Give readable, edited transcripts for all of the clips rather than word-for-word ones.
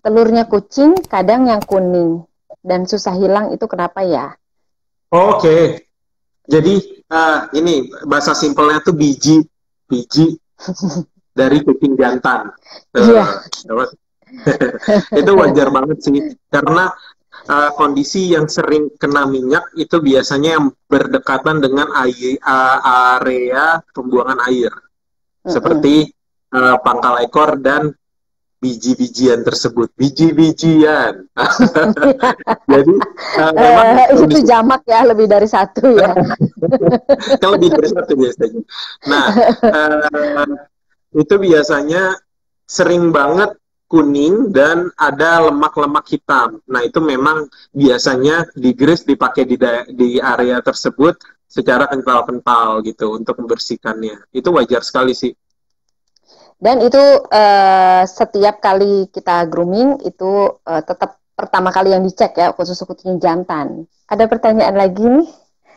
Telurnya kucing kadang yang kuning dan susah hilang itu kenapa ya? Oke. Jadi ini bahasa simpelnya tuh biji biji dari kucing jantan. Iya. Apa? Itu wajar banget sih, karena kondisi yang sering kena minyak itu biasanya yang berdekatan dengan area pembuangan air, Mm-mm. seperti pangkal ekor dan biji-bijian tersebut. Biji-bijian. Jadi memang Itu kondisi jamak ya, lebih dari satu ya. kan lebih dari satu biasanya. Nah, uh, itu biasanya sering banget kuning dan ada lemak-lemak hitam. Nah, itu memang biasanya digres dipakai di area tersebut secara kental-kental gitu untuk membersihkannya. Itu wajar sekali sih. Dan itu setiap kali kita grooming itu tetap pertama kali yang dicek ya, khusus kucing jantan. Ada pertanyaan lagi nih.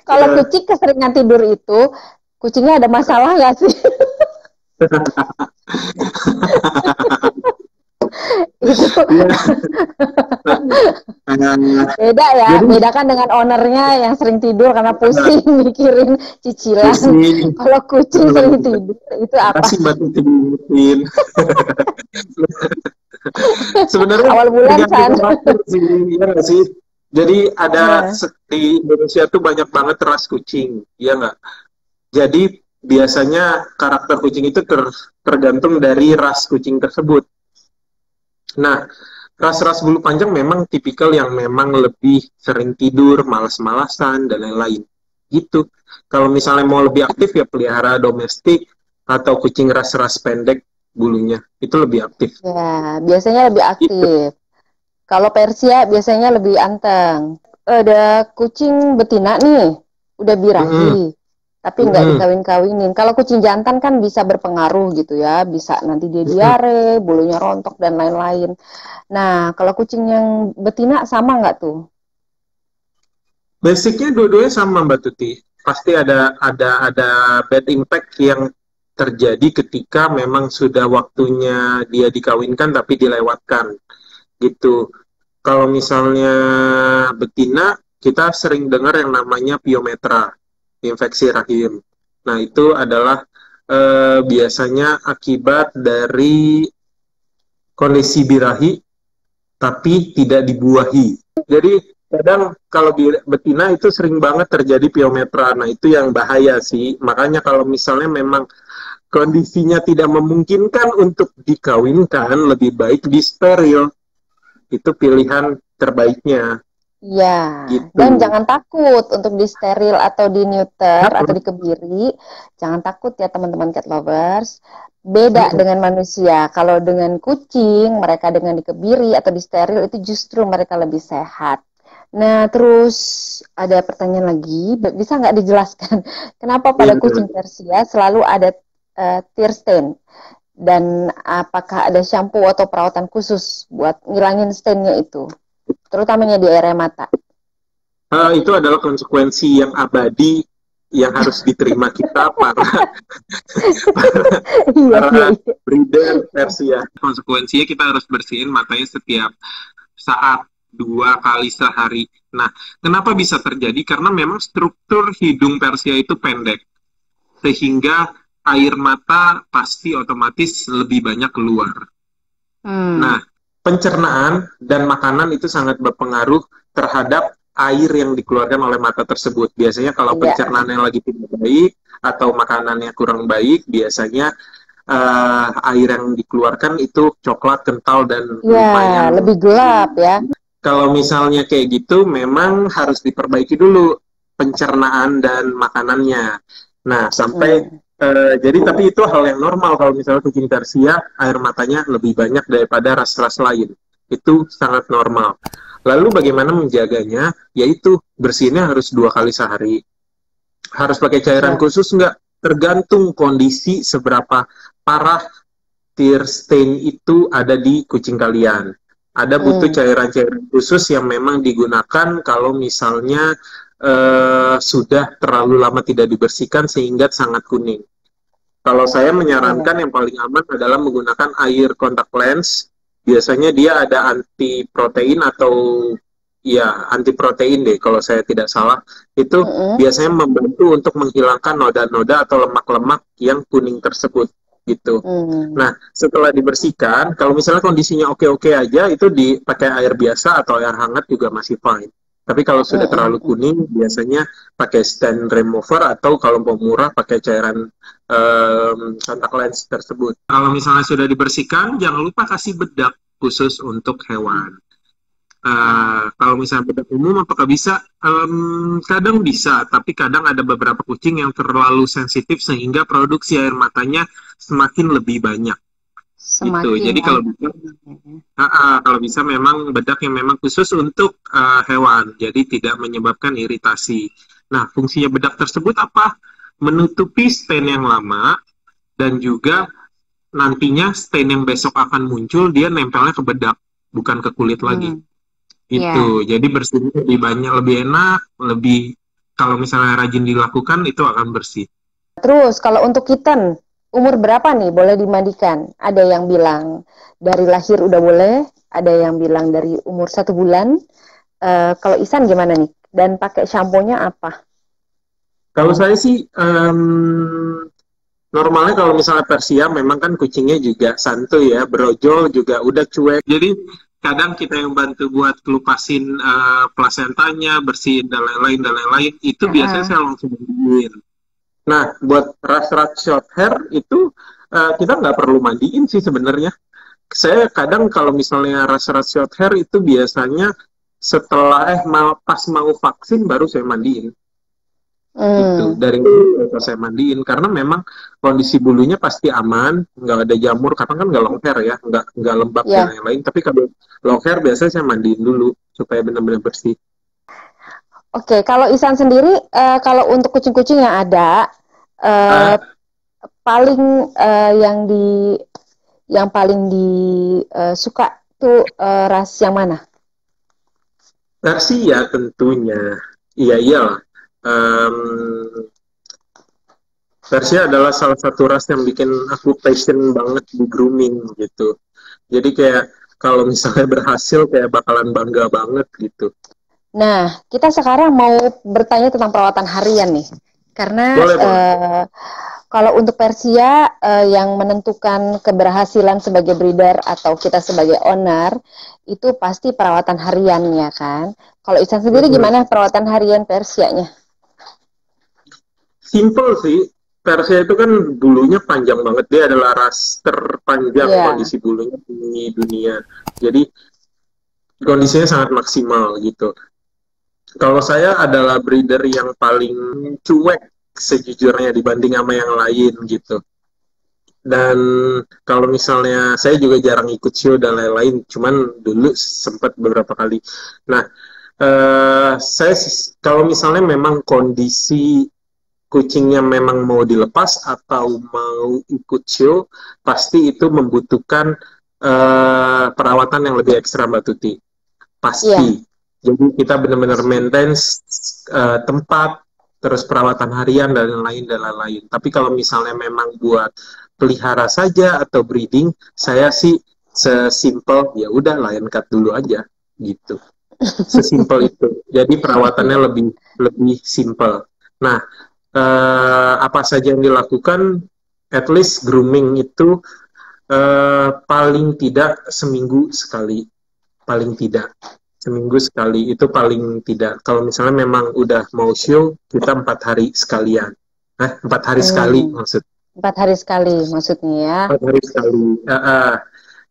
Kalau Ya. kucing keseringan tidur itu, kucingnya ada masalah nggak sih? Itu beda ya, Jadi bedakan dengan ownernya yang sering tidur karena pusing mikirin cicilan. pusing. Kalau kucing sering tidur, itu apa? Makasih Mbak Tuti diingetin. Sebenarnya Awal bulan, tergantung San. karakter sih, ya nggak sih? Jadi ada di Indonesia tuh banyak banget ras kucing, ya nggak? Jadi biasanya karakter kucing itu tergantung dari ras kucing tersebut. Nah, ras-ras bulu panjang memang tipikal yang memang lebih sering tidur, malas-malasan, dan lain-lain. Gitu. Kalau misalnya mau lebih aktif ya pelihara domestik atau kucing ras-ras pendek bulunya. Itu lebih aktif. Ya, biasanya lebih Gitu. aktif. Kalau Persia biasanya lebih anteng. Ada kucing betina nih, udah Mm-mm. birahi, tapi nggak Mm-mm. dikawin-kawinin. Kalau kucing jantan kan bisa berpengaruh gitu ya, bisa nanti dia Mm-mm. diare, bulunya rontok dan lain-lain. Nah, kalau kucing yang betina sama nggak tuh? Basicnya dua-duanya sama Mbak Tuti. Pasti ada bad impact yang terjadi ketika memang sudah waktunya dia dikawinkan tapi dilewatkan gitu. Kalau misalnya betina, kita sering dengar yang namanya piometra, infeksi rahim. Nah, itu adalah biasanya akibat dari kondisi birahi tapi tidak dibuahi. Jadi kadang kalau di betina itu sering banget terjadi piometra. Nah, itu yang bahaya sih. Makanya kalau misalnya memang kondisinya tidak memungkinkan untuk dikawinkan, lebih baik disteril. Itu pilihan terbaiknya Ya, dan gitu. jangan takut untuk disteril atau di neuter atau dikebiri. Jangan takut ya teman-teman cat lovers. Beda dengan manusia. Kalau dengan kucing, mereka dengan dikebiri atau disteril itu justru mereka lebih sehat. Nah, terus ada pertanyaan lagi, bisa nggak dijelaskan kenapa pada kucing Persia selalu ada tear stain? Dan apakah ada shampoo atau perawatan khusus buat ngilangin stainnya itu? Terutamanya di area mata. Itu adalah konsekuensi yang abadi yang harus diterima kita Iya, para iya, iya. breeder Persia. Konsekuensinya kita harus bersihin matanya setiap saat 2 kali sehari. Nah, kenapa bisa terjadi? Karena memang struktur hidung Persia itu pendek, sehingga air mata pasti otomatis lebih banyak keluar. Nah, Hmm, pencernaan dan makanan itu sangat berpengaruh terhadap air yang dikeluarkan oleh mata tersebut. Biasanya kalau iya. pencernaan yang lagi tidak baik atau makanannya kurang baik, biasanya air yang dikeluarkan itu coklat kental dan Ya, lumayan. lebih gelap ya. Kalau misalnya kayak gitu, memang harus diperbaiki dulu pencernaan dan makanannya. Nah, sampai Mm-mm. jadi tapi itu hal yang normal kalau misalnya kucing Persia air matanya lebih banyak daripada ras-ras lain. Itu sangat normal. Lalu bagaimana menjaganya? Yaitu bersihnya harus 2 kali sehari. Harus pakai cairan Ya. khusus nggak? Tergantung kondisi seberapa parah tear stain itu ada di kucing kalian. Ada butuh Hmm. cairan-cairan khusus yang memang digunakan kalau misalnya sudah terlalu lama tidak dibersihkan sehingga sangat kuning. Kalau saya menyarankan Oh. yang paling aman adalah menggunakan air kontak lens biasanya dia ada anti protein atau ya anti protein deh kalau saya tidak salah. Itu biasanya membantu untuk menghilangkan noda-noda atau lemak-lemak yang kuning tersebut gitu. Nah, setelah dibersihkan, kalau misalnya kondisinya oke-oke aja, itu dipakai air biasa atau air hangat juga masih fine. Tapi kalau sudah terlalu kuning, biasanya pakai stain remover atau kalau mau murah pakai cairan contact lens tersebut. Kalau misalnya sudah dibersihkan, jangan lupa kasih bedak khusus untuk hewan. Kalau misalnya bedak umum apakah bisa? Kadang bisa, tapi kadang ada beberapa kucing yang terlalu sensitif sehingga produksi air matanya semakin lebih banyak. Gitu. Jadi kalau bisa memang bedak yang memang khusus untuk hewan, jadi tidak menyebabkan iritasi. Nah, fungsinya bedak tersebut apa? Menutupi stain yang lama dan juga nantinya stain yang besok akan muncul dia nempelnya ke bedak, bukan ke kulit lagi. Itu. Jadi bersihnya lebih banyak, lebih enak, lebih kalau misalnya rajin dilakukan itu akan bersih. Terus kalau untuk kitten, umur berapa nih boleh dimandikan? Ada yang bilang dari lahir udah boleh, ada yang bilang dari umur 1 bulan. Kalau Ihsan gimana nih? Dan pakai shampoo-nya apa? Kalau saya sih normalnya kalau misalnya Persia memang kan kucingnya juga santuy ya, brojol juga udah cuek. Jadi kadang kita yang bantu buat kelupasin plasentanya, bersihin dan lain-lain, itu biasanya saya langsung mandiin. Nah, buat ras-ras short hair itu kita nggak perlu mandiin sih sebenarnya. Saya kadang kalau misalnya ras-ras short hair itu biasanya setelah pas mau vaksin baru saya mandiin. Gitu. Dari itu saya mandiin karena memang kondisi bulunya pasti aman, nggak ada jamur karena kan nggak long hair ya, nggak lembab dan lain-lain. Tapi kalau long hair biasanya saya mandiin dulu supaya benar-benar bersih. Oke, kalau Ihsan sendiri kalau untuk kucing-kucing yang ada paling yang paling suka tuh ras yang mana? Persia tentunya, iyalah. Persia adalah salah satu ras yang bikin aku passion banget di grooming gitu. Jadi kayak kalau misalnya berhasil kayak bakalan bangga banget gitu. Nah, kita sekarang mau bertanya tentang perawatan harian nih. Karena kalau untuk Persia yang menentukan keberhasilan sebagai breeder atau kita sebagai owner itu pasti perawatan hariannya kan. Kalau Ihsan sendiri gimana perawatan harian Persianya? Simple sih. Persia itu kan bulunya panjang banget. Dia adalah ras terpanjang kondisi bulunya di dunia. Jadi kondisinya sangat maksimal gitu. Kalau saya adalah breeder yang paling cuek sejujurnya dibanding sama yang lain gitu. Dan kalau misalnya saya juga jarang ikut show dan lain-lain, cuman dulu sempat beberapa kali. Nah, saya kalau misalnya memang kondisi kucingnya memang mau dilepas atau mau ikut show, pasti itu membutuhkan perawatan yang lebih ekstra, Mbak Tuti. Pasti. Jadi kita benar-benar maintain tempat, terus perawatan harian dan lain-lain. Tapi kalau misalnya memang buat pelihara saja atau breeding, saya sih sesimpel ya udah lion cut dulu aja gitu. Sesimpel itu. Jadi perawatannya lebih simple. Nah, apa saja yang dilakukan, at least grooming itu paling tidak seminggu sekali, paling tidak seminggu sekali itu paling tidak. Kalau misalnya memang udah mau show, kita 4 hari sekalian. 4 hari sekali maksud. 4 hari sekali maksudnya ya. 4 hari sekali.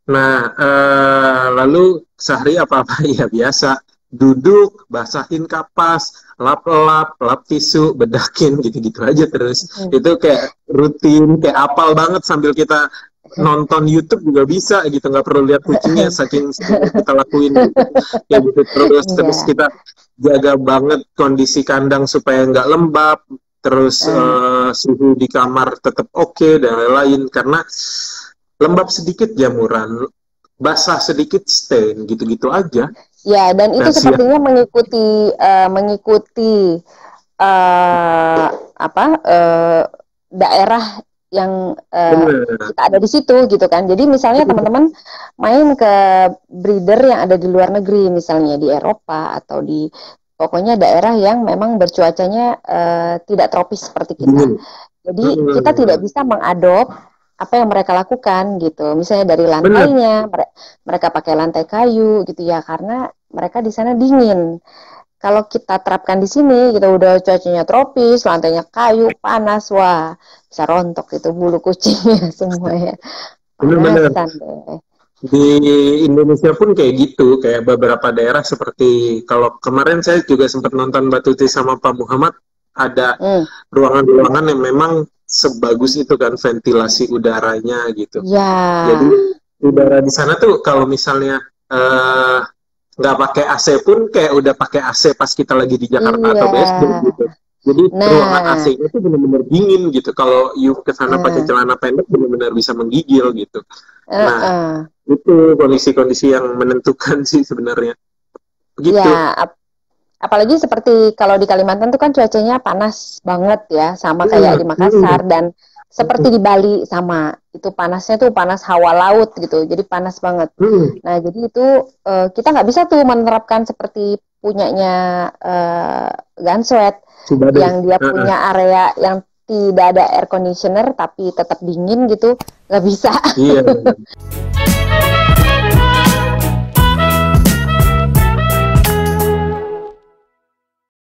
Nah, lalu sehari apa-apa ya biasa. Duduk, basahin kapas, lap-lap, lap tisu, bedakin, gitu-gitu aja terus. Itu kayak rutin, kayak apal banget sambil kita nonton YouTube juga bisa gitu, nggak perlu lihat kucingnya saking kita lakuin gitu. Ya gitu terus kita jaga banget kondisi kandang supaya nggak lembab, terus suhu di kamar tetap oke dan lain-lain, karena lembab sedikit jamuran, basah sedikit stain, gitu-gitu aja. Ya, dan itu sepertinya mengikuti daerah yang benar. kita ada di situ gitu kan. Jadi misalnya teman-teman main ke breeder yang ada di luar negeri, misalnya di Eropa atau di pokoknya daerah yang memang bercuacanya tidak tropis seperti kita. Dingin. Jadi kita tidak bisa mengadop apa yang mereka lakukan gitu. Misalnya dari Benar. lantainya, mereka pakai lantai kayu gitu ya, karena mereka di sana dingin. Kalau kita terapkan di sini, kita udah cuacanya tropis, lantainya kayu, panas, wah bisa rontok itu bulu kucingnya semuanya. Benar-benar. Panasan deh. Di Indonesia pun kayak gitu, kayak beberapa daerah seperti kalau kemarin saya juga sempat nonton Mbak Tuti sama Pak Muhammad, ada ruangan-ruangan yang memang sebagus itu kan ventilasi udaranya gitu. Ya. Jadi udara di sana tuh kalau misalnya nggak pakai AC pun kayak udah pakai AC pas kita lagi di Jakarta Iya. atau BSD gitu. Jadi ruangan Nah, AC-nya itu benar-benar dingin gitu. Kalau you ke sana pakai celana pendek benar-benar bisa menggigil gitu. Nah, itu kondisi-kondisi yang menentukan sih sebenarnya. Begitu. ya, apalagi seperti kalau di Kalimantan tuh kan cuacanya panas banget ya, sama kayak di Makassar dan seperti di Bali sama. Itu panasnya tuh panas hawa laut gitu, jadi panas banget. Nah, jadi itu kita nggak bisa tuh menerapkan seperti punyanya Ganswet yang dia punya area yang tidak ada air conditioner tapi tetap dingin gitu, nggak bisa. Iya.